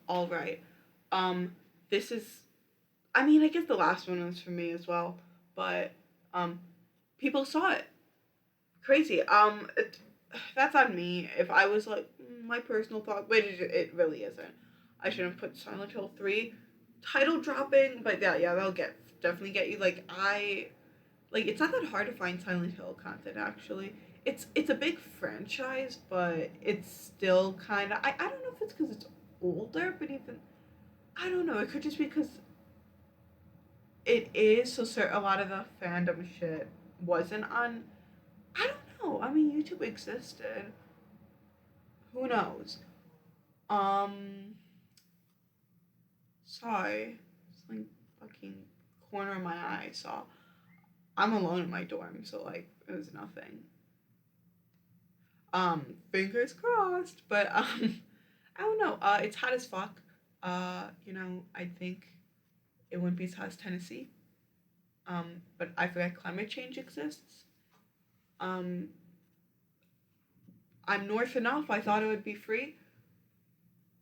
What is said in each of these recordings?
all right. Um, this is, I mean, I guess the last one was for me as well, but um, people saw it. Crazy. That's on me. If I was like my personal thought, but it really isn't. I shouldn't put Silent Hill 3 title dropping, but yeah, that'll definitely get you. Like it's not that hard to find Silent Hill content actually. It's a big franchise, but it's still kind of I don't know if it's because it's older, but even I don't know. It could just be because it is so. A lot of the fandom shit wasn't on. I don't know. I mean, YouTube existed. Who knows? Um, sorry. It's like fucking corner of my eye. I saw. I'm alone in my dorm, so like it was nothing. Fingers crossed. But I don't know. It's hot as fuck. I think it wouldn't be as hot as Tennessee. But I forget climate change exists. Um, I'm north enough. I thought it would be free.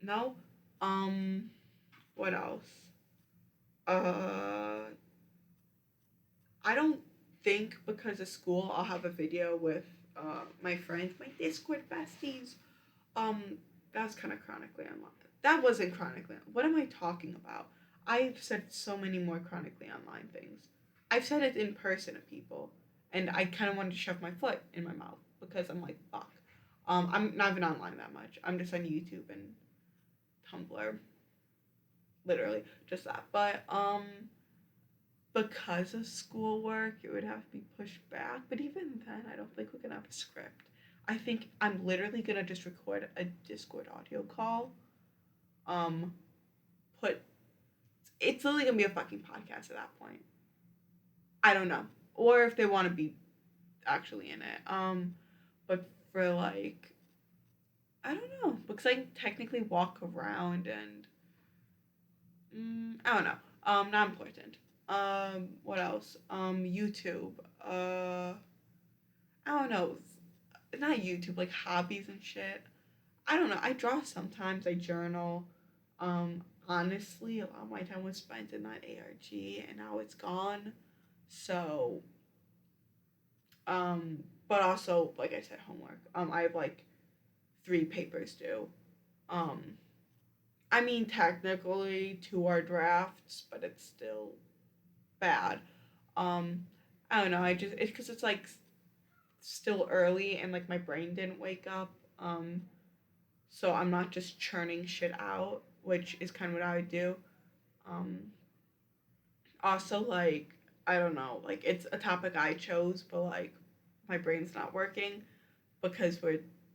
No. Um, what else? Uh, I don't think because of school I'll have a video with my friends, my Discord besties. Um, that's kind of chronically unloved. That wasn't chronically. What am I talking about? I've said so many more chronically online things. I've said it in person to people, and I kind of wanted to shove my foot in my mouth because I'm like, fuck. I'm not even online that much. I'm just on YouTube and Tumblr, literally just that. But because of schoolwork, it would have to be pushed back. But even then, I don't think we're gonna have a script. I think I'm literally gonna just record a Discord audio call. Um, put it's literally gonna be a fucking podcast at that point. I don't know, or if they want to be actually in it. But for like, I don't know, because I can technically walk around and I don't know. Not important. What else? YouTube. I don't know. Not YouTube, like hobbies and shit. I don't know. I draw sometimes. I journal. Honestly, a lot of my time was spent in that ARG, and now it's gone. So, but also, like I said, homework. I have like 3 papers due. Um, I mean, technically, 2 are drafts, but it's still bad. Um, I don't know. It's because it's like still early and like my brain didn't wake up. So I'm not just churning shit out, which is kind of what I would do. Um, also, like I don't know, like it's a topic I chose, but like my brain's not working because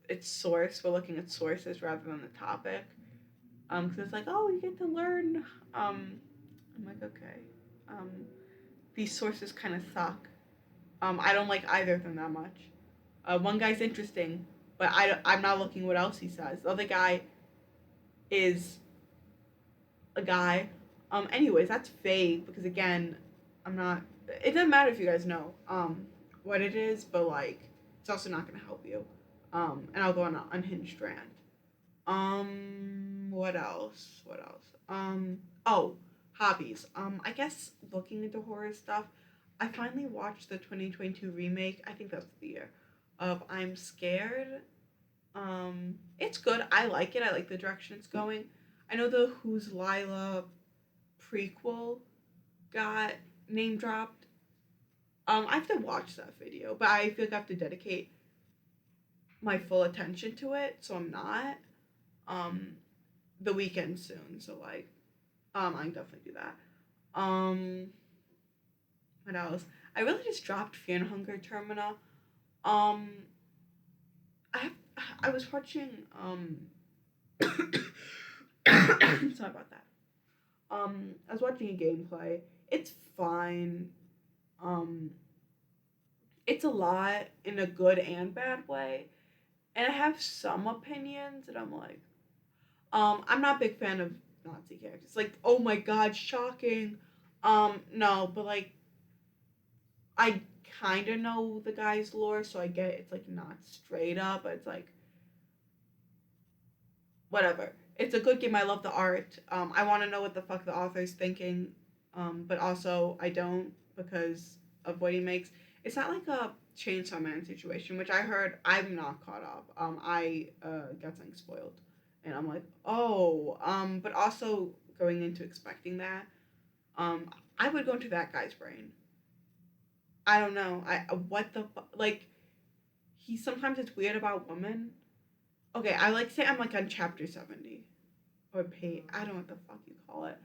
it's source. We're looking at sources rather than the topic. Because it's like, oh, you get to learn. I'm like, okay. Um, these sources kind of suck. I don't like either of them that much. One guy's interesting, but I'm not looking what else he says. The other guy is a guy. Anyways, that's vague because again, I'm not. It doesn't matter if you guys know what it is, but like, it's also not gonna help you. And I'll go on an unhinged rant. What else? What else? Oh, hobbies. I guess looking into horror stuff. I finally watched the 2022 remake. I think that's the year of I'm Scared. It's good. I like it. I like the direction it's going. I know the Who's Lila prequel got name dropped. I have to watch that video, but I feel like I have to dedicate my full attention to it, so I'm not. Um, the weekend soon, so like, I can definitely do that. Um, what else? I really just dropped Fear and Hunger Termina. Um, I have, I was watching sorry about that. I was watching a gameplay. It's fine. Um, it's a lot in a good and bad way, and I have some opinions, and I'm like, I'm not a big fan of Nazi characters. Like, oh my god, shocking. No, but like, I kind of know the guy's lore, so I get it's like not straight up, but it's like whatever. It's a good game. I love the art. I want to know what the fuck the author's thinking, but also I don't because of what he makes. It's not like a Chainsaw Man situation, which I heard. I'm not caught up. I got something spoiled, and I'm like, oh. But also going into expecting that, um, I would go into that guy's brain. I don't know. What the like. He sometimes it's weird about women. Okay, I like say I'm like on chapter 70 or pay. I don't know what the fuck you call it.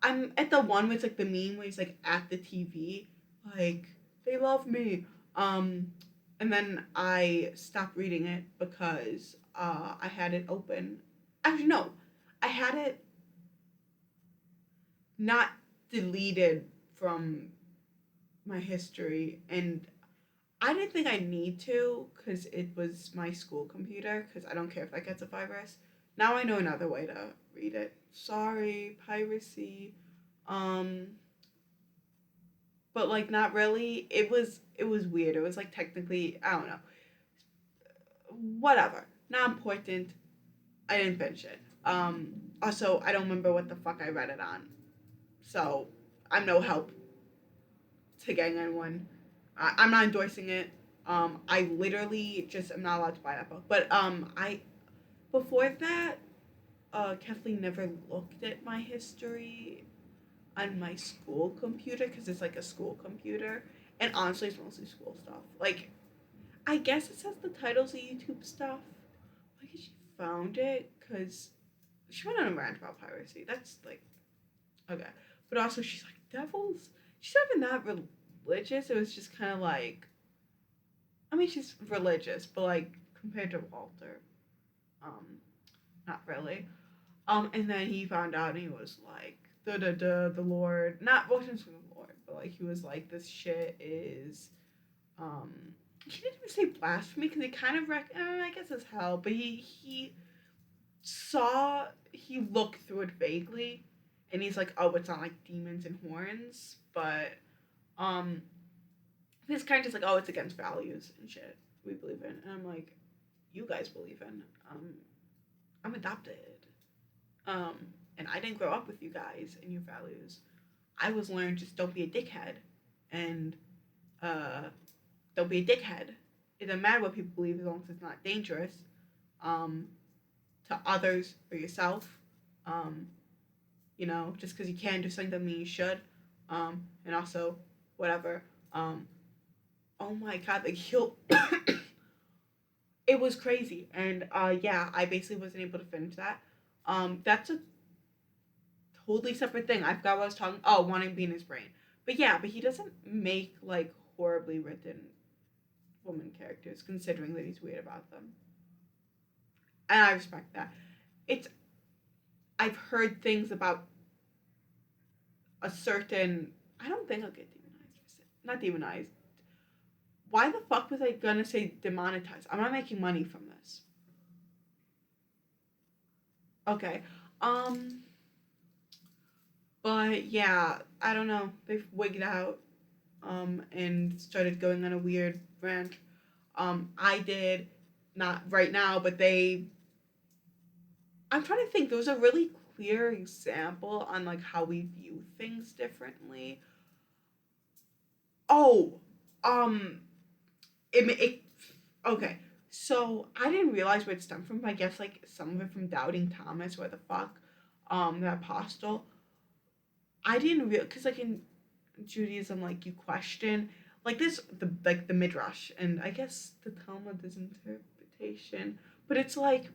I'm at the one with like the meme where he's like at the TV, like they love me. Um, and then I stopped reading it because I had it open. Actually, no, I had it not deleted from my history, and I didn't think I need to because it was my school computer. Because I don't care if that gets a virus. Now I know another way to read it. Sorry, piracy. Um, but like not really. It was weird. It was like technically I don't know. Whatever. Not important. I didn't finish it. Also, I don't remember what the fuck I read it on. So I'm no help to getting anyone. I'm not endorsing it. I literally just am not allowed to buy that book. But I before that, Kathleen never looked at my history on my school computer because it's like a school computer, and honestly, it's mostly school stuff. Like I guess it says the titles of YouTube stuff. Like she found it because she went on a rant about piracy. That's like okay, but also she's like devils. She's not even that religious. It was just kind of like I mean she's religious, but like compared to Walter, um, not really. And then he found out and he was like, the Lord, not wasn't from the Lord, but like he was like, this shit is, um, he didn't even say blasphemy because he kind of I guess it's hell, but he looked through it vaguely, and he's like, oh, it's not like demons and horns, but um, his kind of just like, oh, it's against values and shit we believe in, and I'm like, you guys believe in, I'm adopted. Um, and I didn't grow up with you guys and your values. I was learned just don't be a dickhead, and uh, don't be a dickhead. It doesn't matter what people believe as long as it's not dangerous um, to others or yourself. Um, just because you can do something doesn't mean you should. And also, whatever. Oh my god, like he'll. It was crazy, and yeah, I basically wasn't able to finish that. That's a totally separate thing. I forgot what I was talking. Oh, wanting to be in his brain. But yeah, but he doesn't make like horribly written woman characters, considering that he's weird about them, and I respect that. It's I've heard things about a certain. I don't think I'll get demonized. Not demonized. Why the fuck was I gonna say demonetized? I'm not making money from this. Okay. Um. But yeah, I don't know. They've wigged out and started going on a weird rant. I did not right now, but they. I'm trying to think. There was a really clear example on like how we view things differently. Oh, um, it okay. So I didn't realize where it stemmed from. I guess like some of it from doubting Thomas. Where the fuck, the apostle. I didn't real because like in Judaism, like you question like this the midrash, and I guess the Talmud is interpretation, but it's like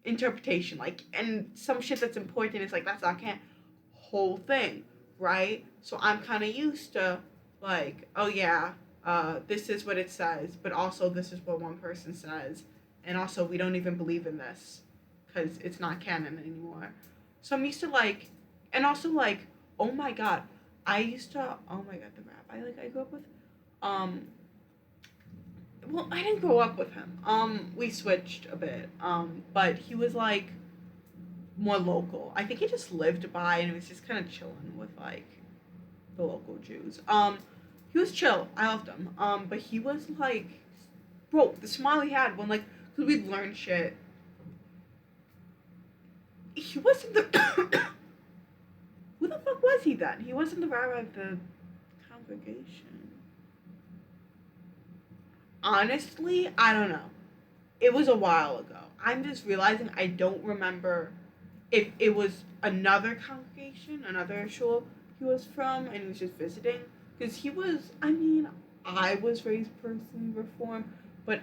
interpretation, like and some shit that's important is like that's not can't whole thing, right? So I'm kind of used to like oh yeah, this is what it says, but also this is what one person says, and also we don't even believe in this because it's not canon anymore. So I'm used to like, and also like oh my god, I used to oh my god the rap I grew up with, um, well I didn't grow up with him. We switched a bit. But he was like more local. I think he just lived by and he was just kind of chilling with like the local Jews. He was chill. I loved him. But he was like, bro, the smile he had when like, cause we'd learn shit he wasn't the who the fuck was he then? He wasn't the rabbi of the congregation. Honestly, I don't know. It was a while ago. I'm just realizing I don't remember if it was another congregation, another shul he was from, and he was just visiting. Because he was, I mean, I was raised personally reformed, but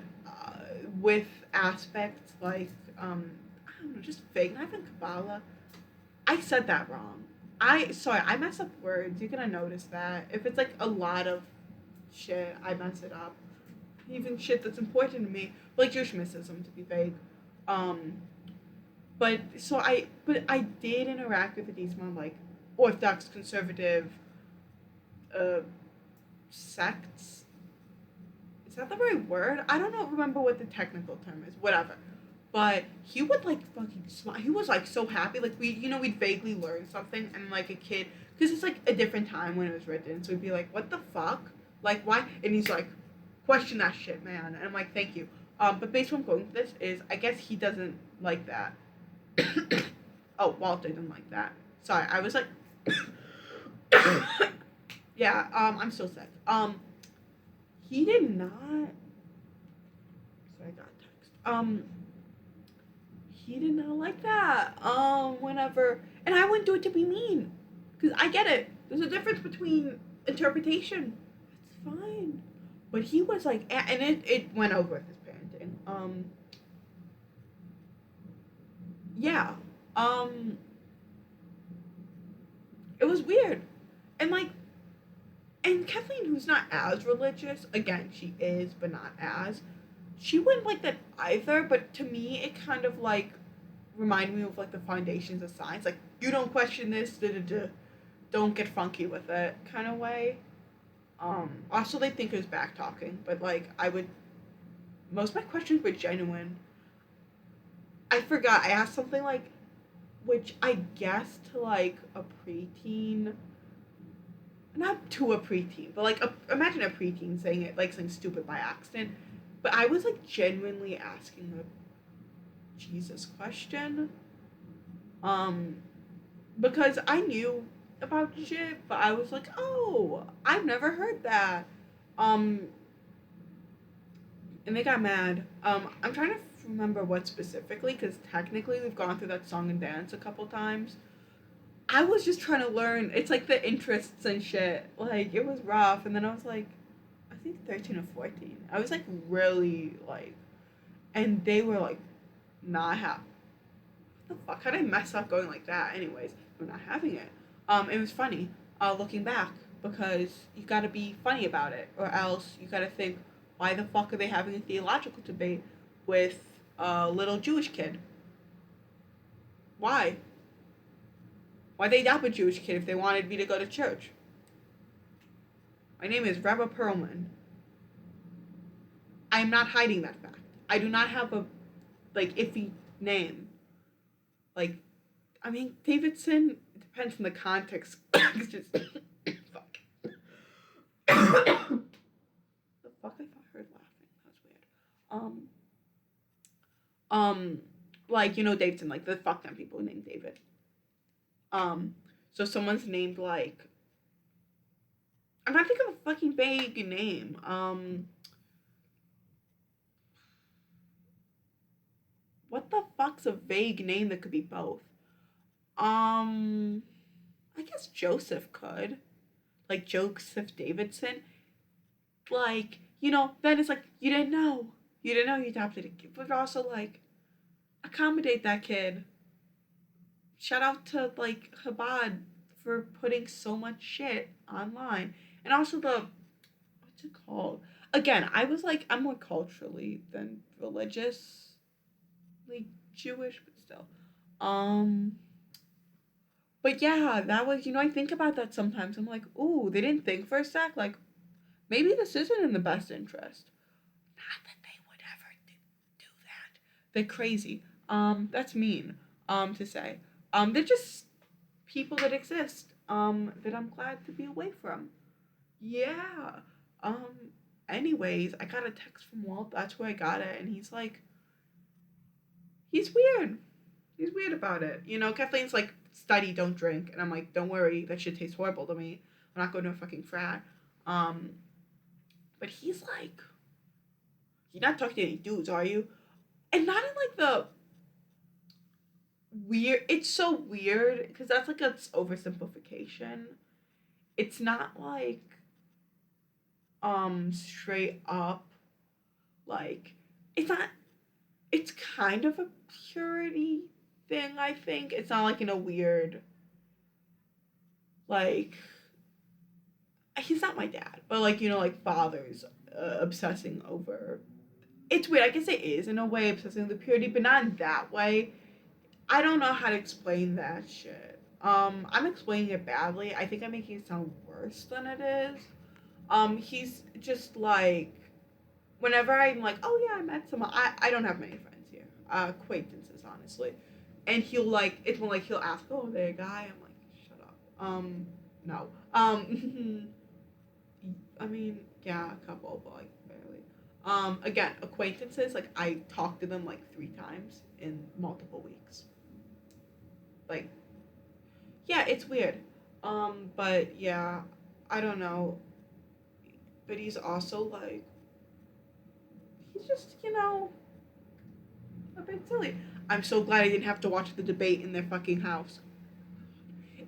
with aspects like, I don't know, just vague, not even Kabbalah. I said that wrong. Sorry, I mess up words. You're gonna notice that. If it's like a lot of shit, I mess it up. Even shit that's important to me, like Jewish mysticism, to be vague. Um, but I did interact with a decent amount of like Orthodox conservative uh, sects. Is that the right word? I don't know. Remember what the technical term is. Whatever. But he would like fucking smile. He was like so happy. Like we'd vaguely learn something, and like a kid, because it's like a different time when it was written. So we'd be like, "What the fuck? Like why?" And he's like, "Question that shit, man." And I'm like, "Thank you." But basically, what I'm going with this is, I guess he doesn't like that. Oh, Walter didn't like that. Sorry, I was like, yeah. I'm still sick. He did not. So I got text. He did not like that. Whenever, and I wouldn't do it to be mean, because I get it. There's a difference between interpretation. It's fine, but he was like, and it went over with his parenting. Yeah. Um, it was weird, and like, and Kathleen, who's not as religious, again, she is, but not as. She wouldn't like that either, but to me, it kind of like reminded me of like the foundations of science. Like, you don't question this, da da da. Don't get funky with it, kind of way. Also, they think it was back talking, but like, most of my questions were genuine. I forgot, I asked something like, which I guess to like a preteen, not to a preteen, but like imagine a preteen saying it like something stupid by accident. But I was like genuinely asking the Jesus question, um, because I knew about shit, but I was like, oh, I've never heard that, um, and they got mad. I'm trying to remember what specifically, because technically we've gone through that song and dance a couple times. I was just trying to learn. It's like the interests and shit. Like it was rough, and then I was like, I think 13 or 14. I was like really like, and they were like, not happy. What the fuck? How did I mess up going like that? Anyways, we're not having it. It was funny. Looking back, because you got to be funny about it, or else you got to think, why the fuck are they having a theological debate with a little Jewish kid? Why? Why they dap a Jewish kid if they wanted me to go to church? My name is Rebbe Perlman. I am not hiding that fact. I do not have a like iffy name. Like, I mean, Davidson, it depends on the context. It's just fuck. The fuck I thought I heard laughing. That's weird. Um um like Davidson, like the fuck them people named David. Um so someone's named like, I'm not thinking of a fucking vague name. What the fuck's a vague name that could be both? Um, I guess Joseph could. Like Joseph Davidson. Like, then it's like, you didn't know. You didn't know you adopted a kid. But also, like, accommodate that kid. Shout out to, like, Chabad for putting so much shit online. And also what's it called? Again, I was like, I'm more culturally than religiously Jewish, but still. Um, But yeah, that was, I think about that sometimes. I'm like, ooh, they didn't think for a sec. Like, maybe this isn't in the best interest. Not that they would ever do that. They're crazy. That's mean, to say. They're just people that exist, that I'm glad to be away from. Yeah. Um, anyways, I got a text from Walt. That's where I got it. And he's like, he's weird. He's weird about it. You know, Kathleen's like, study, don't drink. And I'm like, don't worry, that shit tastes horrible to me. I'm not going to a fucking frat. Um, but he's like, you're not talking to any dudes, are you? And not in like the weird, it's so weird because that's like a oversimplification. It's not like, straight up, like, it's not, it's kind of a purity thing, I think. It's not like in a weird, like, he's not my dad, but like, you know, like fathers obsessing over. It's weird. I guess it is in a way obsessing with the purity, but not in that way. I don't know how to explain that shit. I'm explaining it badly. I think I'm making it sound worse than it is. He's just like, whenever I'm like, oh yeah, I met someone. I don't have many friends here. Acquaintances, honestly. And he'll like, it's more like he'll ask, oh, they're a guy. I'm like, shut up. No. I mean, yeah, a couple, but like barely. Again, acquaintances. Like I talked to them like 3 times in multiple weeks. Like, yeah, it's weird. But yeah, I don't know. But he's also like, he's just, you know, a bit silly. I'm so glad I didn't have to watch the debate in their fucking house.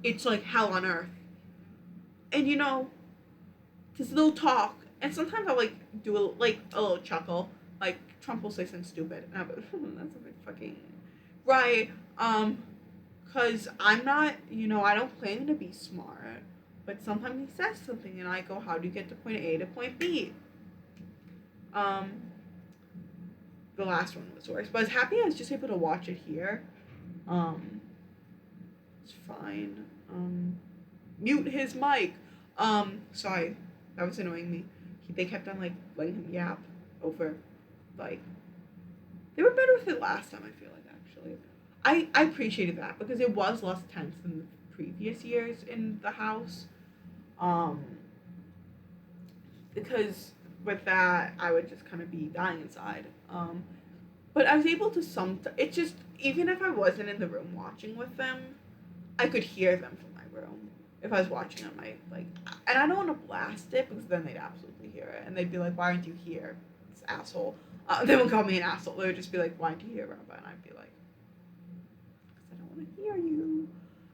It's like hell on earth. And you know, this little talk, and sometimes I'll like do a little chuckle. Like Trump will say something stupid, and I'll be, that's a bit fucking right. Cause I'm not, you know, I don't claim to be smart, but sometimes he says something, and I go, how do you get to point A to point B? Um, the last one was worse, but I was happy I was just able to watch it here. Um, it's fine. Mute his mic. Sorry, that was annoying me. They kept on like letting him yap over, like, they were better with it last time. I feel like actually, I appreciated that because it was less tense than the previous years in the house. Um, because with that I would just kind of be dying inside. But I was able to It just, even if I wasn't in the room watching with them, I could hear them from my room. If I was watching on my like, and I don't want to blast it because then they'd absolutely hear it, and they'd be like, "Why aren't you here, this asshole?" They won't call me an asshole. They would just be like, "Why aren't you here, Rabbi?" And I'd be like, "Because I don't want to hear you.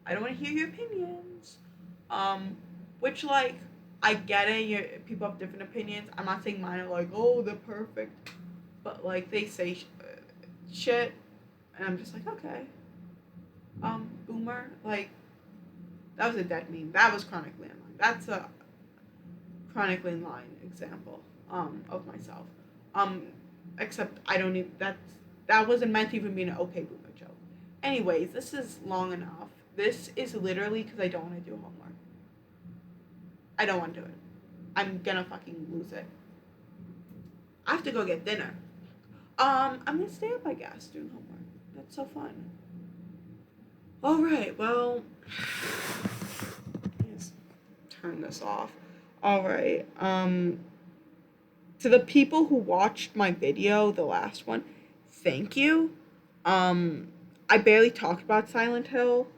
I don't want to hear your opinions." Um, which like, I get it. People have different opinions. I'm not saying mine are like, "Oh, they're perfect," but like they say shit, and I'm just like, okay, boomer, like that was a dead meme. That was chronically in line. That's a chronically in line example of myself. Um, except I don't even, that wasn't meant to even be an okay boomer joke. Anyways, this is long enough. This is literally because I don't want to do homework. I don't want to do it. I'm gonna fucking lose it. I have to go get dinner. I'm gonna stay up, I guess, doing homework. That's so fun. All right, well, let's turn this off. All right. To the people who watched my video, the last one, thank you. I barely talked about Silent Hill.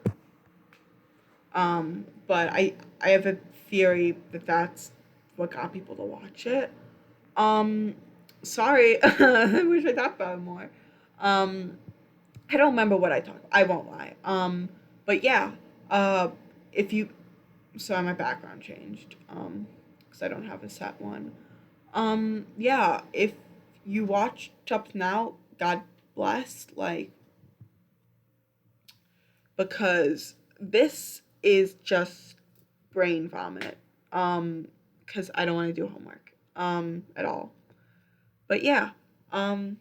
But I have a theory that that's what got people to watch it. Um, Sorry. I wish I talked about it more. Um, I don't remember what I talked. I won't lie. But yeah. If you, sorry, my background changed. Because I don't have a set one. Yeah. If you watched up now, God bless. Like, because this is just brain vomit. Because I don't want to do homework. At all. But yeah. Bye.